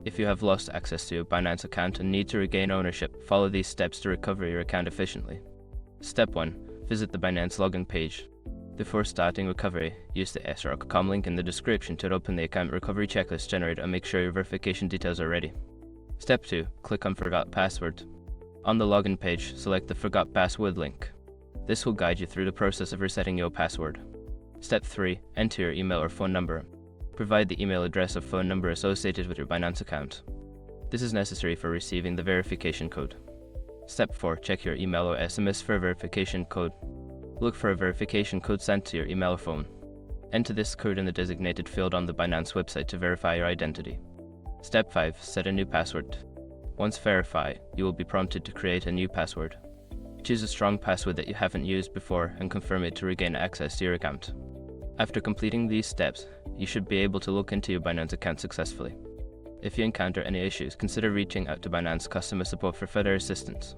If you have lost access to your Binance account and need to regain ownership, follow these steps to recover your account efficiently. Step 1. Visit the Binance login page. Before starting recovery, use the sroc.com link in the description to open the account recovery checklist generator and make sure your verification details are ready. Step 2. Click on Forgot Password. On the login page, select the Forgot Password link. This will guide you through the process of resetting your password. Step 3. Enter your email or phone number. Provide the email address or phone number associated with your Binance account. This is necessary for receiving the verification code. Step 4. Check your email or SMS for a verification code. Look for a verification code sent to your email or phone. Enter this code in the designated field on the Binance website to verify your identity. Step 5. Set a new password. Once verified, you will be prompted to create a new password. Choose a strong password that you haven't used before and confirm it to regain access to your account. After completing these steps, you should be able to log into your Binance account successfully. If you encounter any issues, consider reaching out to Binance customer support for further assistance.